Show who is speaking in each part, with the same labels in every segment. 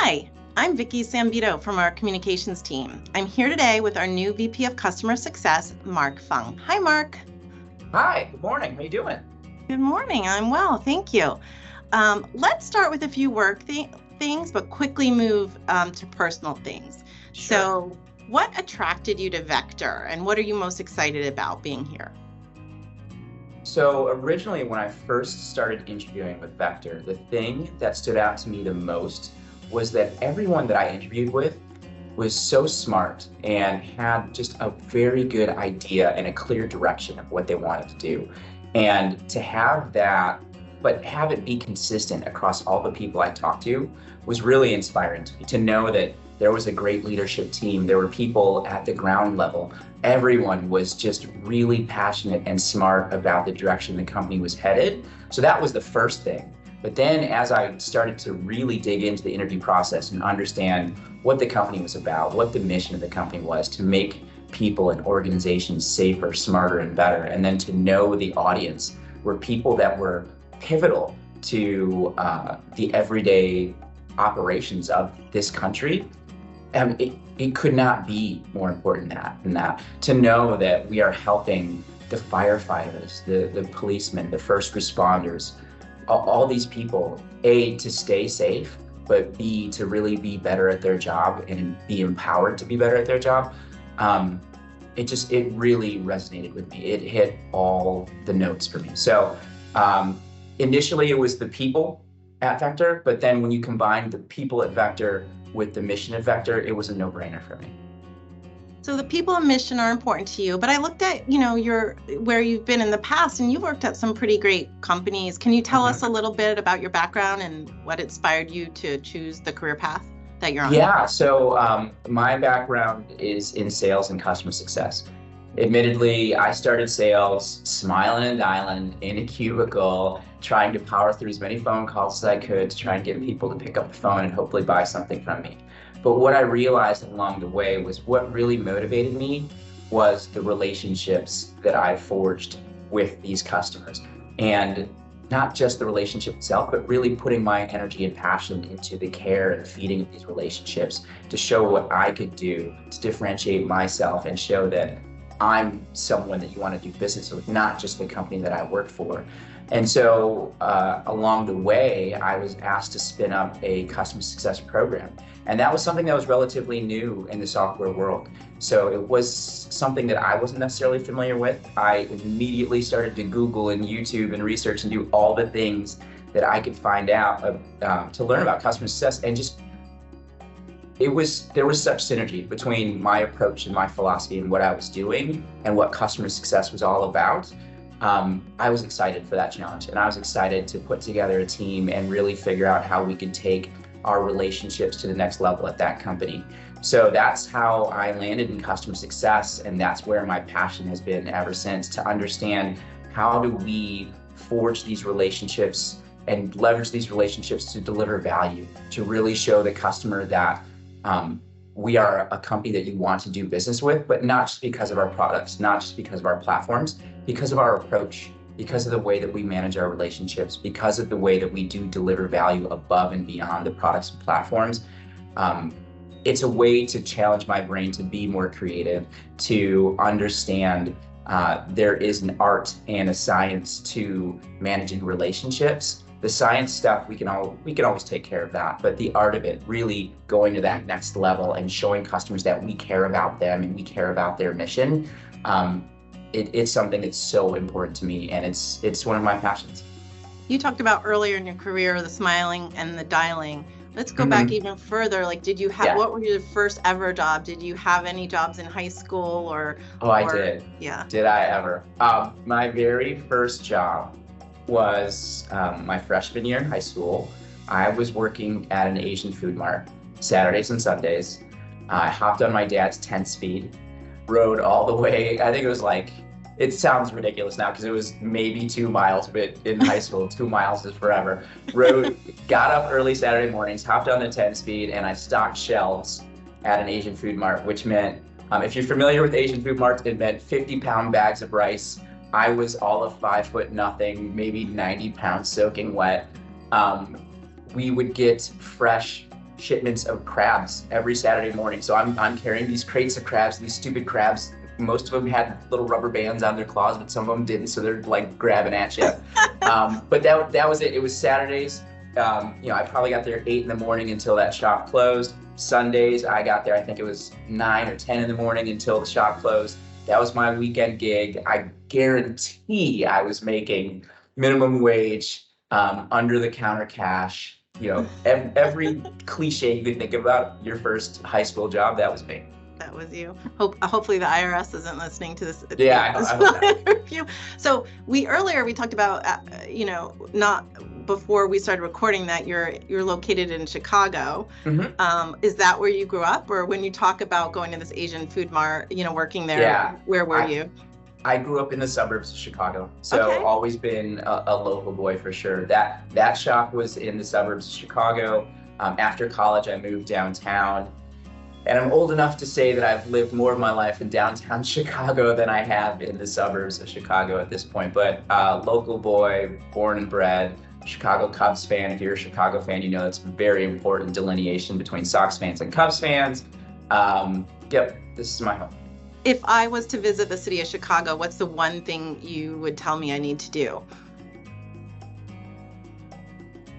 Speaker 1: Hi, I'm Vicky Sambito from our communications team. I'm here today with our new VP of Customer Success, Mark Fung. Hi, Mark.
Speaker 2: Hi, good morning. How you doing?
Speaker 1: Good morning. I'm well, thank you. Let's start with a few things, but quickly move to personal things.
Speaker 2: Sure.
Speaker 1: So, what attracted you to Vector, and what are you most excited about being here?
Speaker 2: So originally, when I first started interviewing with Vector, the thing that stood out to me the most was that everyone that I interviewed with was so smart and had just a very good idea and a clear direction of what they wanted to do. And to have that, but have it be consistent across all the people I talked to was really inspiring to me to know that there was a great leadership team. There were people at the ground level. Everyone was just really passionate and smart about the direction the company was headed. So that was the first thing. But then as I started to really dig into the interview process and understand what the company was about, what the mission of the company was to make people and organizations safer, smarter, and better, and then to know the audience were people that were pivotal to the everyday operations of this country. It could not be more important than that. To know that we are helping the firefighters, the policemen, the first responders, all these people, A, to stay safe, but B, to really be better at their job and be empowered to be better at their job. It really resonated with me. It hit all the notes for me. So initially it was the people at Vector, but then when you combine the people at Vector with the mission at Vector, it was a no-brainer for me.
Speaker 1: So the people and mission are important to you, but I looked at, where you've been in the past, and you've worked at some pretty great companies. Can you tell us a little bit about your background and what inspired you to choose the career path that you're on?
Speaker 2: Yeah, so my background is in sales and customer success. Admittedly, I started sales smiling and dialing in a cubicle, trying to power through as many phone calls as I could to try and get people to pick up the phone and hopefully buy something from me. But what I realized along the way was what really motivated me was the relationships that I forged with these customers. And not just the relationship itself, but really putting my energy and passion into the care and feeding of these relationships to show what I could do to differentiate myself and show that I'm someone that you want to do business with, not just the company that I work for. And so along the way, I was asked to spin up a customer success program. And that was something that was relatively new in the software world. So it was something that I wasn't necessarily familiar with. I immediately started to Google and YouTube and research and do all the things that I could find out to learn about customer success. And just there was such synergy between my approach and my philosophy and what I was doing and what customer success was all about. I was excited for that challenge, and I was excited to put together a team and really figure out how we could take our relationships to the next level at that company. So that's how I landed in customer success, and that's where my passion has been ever since, to understand how do we forge these relationships and leverage these relationships to deliver value, to really show the customer that we are a company that you want to do business with, but not just because of our products, not just because of our platforms, because of our approach, because of the way that we manage our relationships, because of the way that we do deliver value above and beyond the products and platforms. It's a way to challenge my brain to be more creative, to understand there is an art and a science to managing relationships. The science stuff, we can always take care of that, but the art of it, really going to that next level and showing customers that we care about them and we care about their mission, it's something that's so important to me, and it's one of my passions.
Speaker 1: You talked about earlier in your career, the smiling and the dialing. Let's go back even further. Like, did you have,
Speaker 2: Yeah.
Speaker 1: what were your first ever job? Did you have any jobs in high school
Speaker 2: I did.
Speaker 1: Yeah.
Speaker 2: Did I ever? My very first job was my freshman year in high school. I was working at an Asian food mart Saturdays and Sundays. I hopped on my dad's 10-speed, rode all the way. I think it was like, it sounds ridiculous now because it was maybe 2 miles, but in high school, 2 miles is forever. Got up early Saturday mornings, hopped on the 10-speed, and I stocked shelves at an Asian food mart, which meant, if you're familiar with Asian food marts, it meant 50-pound bags of rice. I was all of 5'0", maybe 90 pounds soaking wet. We would get fresh shipments of crabs every Saturday morning. So I'm carrying these crates of crabs, these stupid crabs. Most of them had little rubber bands on their claws, but some of them didn't, so they're like grabbing at you. But that was it. It was Saturdays. I probably got there 8 in the morning until that shop closed. Sundays, I got there, I think it was 9 or 10 in the morning until the shop closed. That was my weekend gig. I guarantee I was making minimum wage, under the counter cash. Every cliche you could think about your first high school job, that was me.
Speaker 1: That was you. Hopefully the IRS isn't listening to this.
Speaker 2: Yeah, I hope
Speaker 1: interview. So earlier we talked about, not before we started recording, that you're located in Chicago.
Speaker 2: Mm-hmm.
Speaker 1: Is that where you grew up? Or when you talk about going to this Asian food mart, working there,
Speaker 2: yeah,
Speaker 1: where were you?
Speaker 2: I grew up in the suburbs of Chicago, so
Speaker 1: okay.
Speaker 2: Always been a local boy for sure. That shop was in the suburbs of Chicago. After college, I moved downtown. And I'm old enough to say that I've lived more of my life in downtown Chicago than I have in the suburbs of Chicago at this point. But local boy, born and bred, Chicago Cubs fan. If you're a Chicago fan, you know it's a very important delineation between Sox fans and Cubs fans. Yep, this is my home.
Speaker 1: If I was to visit the city of Chicago, what's the one thing you would tell me I need to do?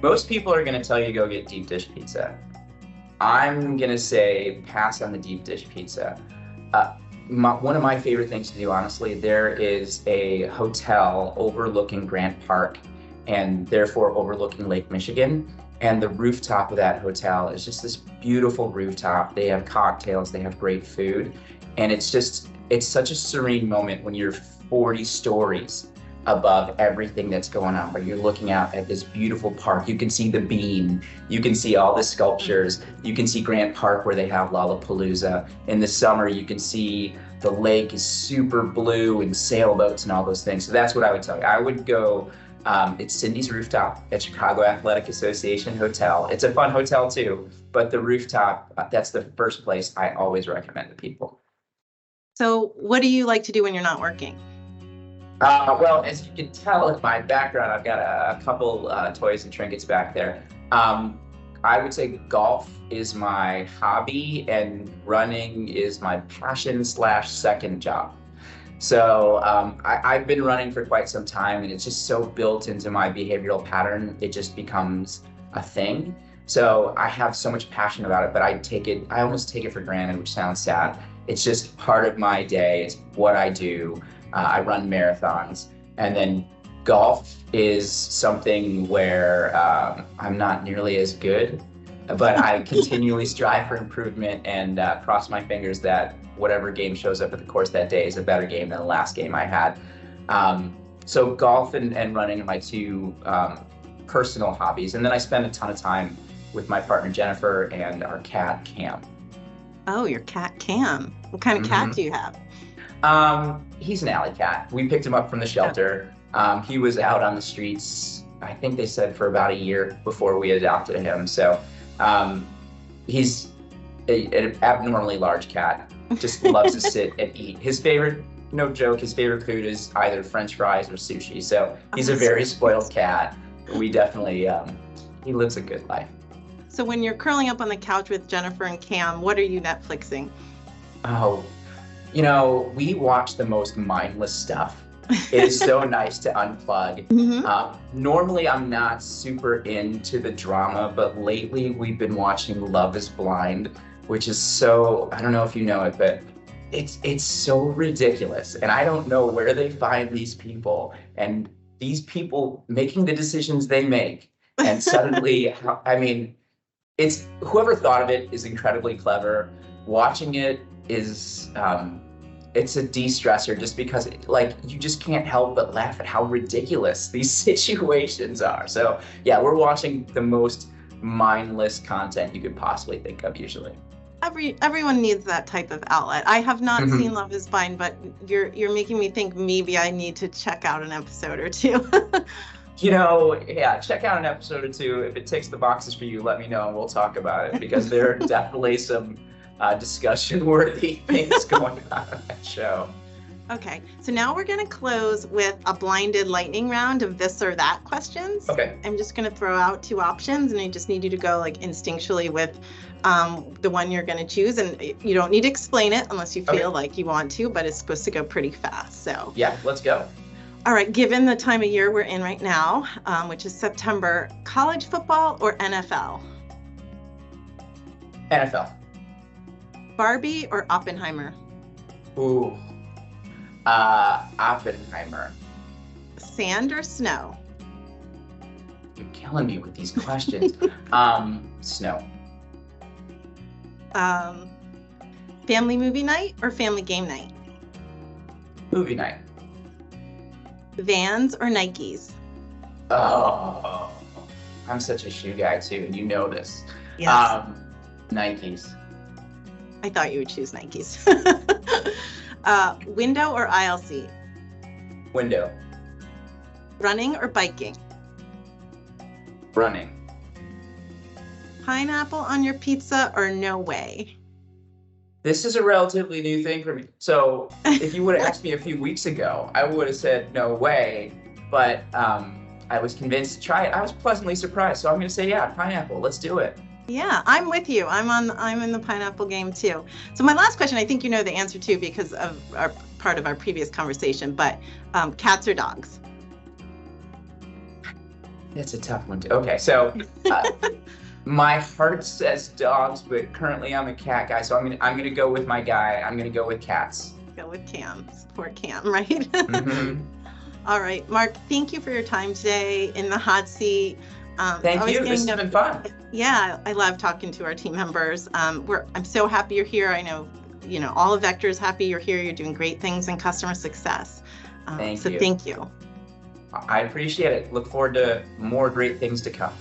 Speaker 2: Most people are going to tell you to go get deep dish pizza. I'm going to say pass on the deep dish pizza. One of my favorite things to do, honestly, there is a hotel overlooking Grant Park and therefore overlooking Lake Michigan. And the rooftop of that hotel is just this beautiful rooftop. They have cocktails, they have great food. And it's such a serene moment when you're 40 stories above everything that's going on, but you're looking out at this beautiful park. You can see the beam, you can see all the sculptures, you can see Grant Park where they have Lollapalooza. In the summer, you can see the lake is super blue and sailboats and all those things. So that's what I would tell you. I would go, it's Cindy's Rooftop at Chicago Athletic Association Hotel. It's a fun hotel too, but the rooftop, that's the first place I always recommend to people.
Speaker 1: So what do you like to do when you're not working?
Speaker 2: Well, as you can tell in my background, I've got a couple toys and trinkets back there. I would say golf is my hobby and running is my passion / second job. So I've been running for quite some time and it's just so built into my behavioral pattern, it just becomes a thing. So I have so much passion about it, but I almost take it for granted, which sounds sad. It's just part of my day, it's what I do. I run marathons, and then golf is something where I'm not nearly as good, but I continually strive for improvement and cross my fingers that whatever game shows up at the course that day is a better game than the last game I had. So golf and running are my two personal hobbies, and then I spend a ton of time with my partner Jennifer and our cat Cam.
Speaker 1: Oh, your cat Cam. What kind of cat do you have?
Speaker 2: He's an alley cat. We picked him up from the shelter. He was out on the streets, I think they said for about a year before we adopted him. So he's an abnormally large cat, just loves to sit and eat. His favorite, no joke, his favorite food is either French fries or sushi. So he's a very spoiled cat. We definitely, he lives a good life.
Speaker 1: So when you're curling up on the couch with Jennifer and Cam, what are you Netflixing?
Speaker 2: Oh, we watch the most mindless stuff. It is so nice to unplug. Mm-hmm. Normally, I'm not super into the drama, but lately we've been watching Love is Blind, which is so, I don't know if you know it, but it's so ridiculous. And I don't know where they find these people and these people making the decisions they make. And suddenly, it's whoever thought of it is incredibly clever. Watching it is, it's a de-stressor just because you just can't help but laugh at how ridiculous these situations are. So yeah, we're watching the most mindless content you could possibly think of usually.
Speaker 1: Everyone needs that type of outlet. I have not mm-hmm. seen Love is Blind, but you're making me think maybe I need to check out an episode or two.
Speaker 2: Yeah, check out an episode or two. If it ticks the boxes for you, let me know and we'll talk about it, because there are definitely some discussion-worthy things going on that show.
Speaker 1: Okay, so now we're going to close with a blinded lightning round of this or that questions.
Speaker 2: Okay.
Speaker 1: I'm just going to throw out 2 options, and I just need you to go like instinctually with the one you're going to choose. And you don't need to explain it unless you feel like you want to, but it's supposed to go pretty fast. So
Speaker 2: yeah, let's go.
Speaker 1: All right, given the time of year we're in right now, which is September, college football or NFL?
Speaker 2: NFL.
Speaker 1: Barbie or Oppenheimer?
Speaker 2: Ooh. Oppenheimer.
Speaker 1: Sand or snow?
Speaker 2: You're killing me with these questions. Snow.
Speaker 1: Family movie night or family game night?
Speaker 2: Movie night.
Speaker 1: Vans or Nikes?
Speaker 2: Oh, I'm such a shoe guy too, and you know this.
Speaker 1: Yes.
Speaker 2: Nikes.
Speaker 1: I thought you would choose Nikes. Window or aisle seat?
Speaker 2: Window.
Speaker 1: Running or biking?
Speaker 2: Running.
Speaker 1: Pineapple on your pizza or no way?
Speaker 2: This is a relatively new thing for me. So if you would have asked me a few weeks ago, I would have said no way. But I was convinced to try it. I was pleasantly surprised. So I'm going to say, yeah, pineapple. Let's do it.
Speaker 1: Yeah, I'm with you. I'm in the pineapple game too. So my last question, I think you know the answer to because of our part of our previous conversation, but cats or dogs?
Speaker 2: That's a tough one too. Okay, so my heart says dogs, but currently I'm a cat guy, so I'm gonna go with my guy. I'm gonna go with cats.
Speaker 1: Go with Cam. Support Cam, right?
Speaker 2: Mm-hmm.
Speaker 1: All right, Mark. Thank you for your time today in the hot seat.
Speaker 2: Thank you. This has been fun.
Speaker 1: Yeah, I love talking to our team members. I'm so happy you're here. I know, all of Vector is happy you're here. You're doing great things in customer success.
Speaker 2: Thank you.
Speaker 1: Thank you.
Speaker 2: I appreciate it. Look forward to more great things to come.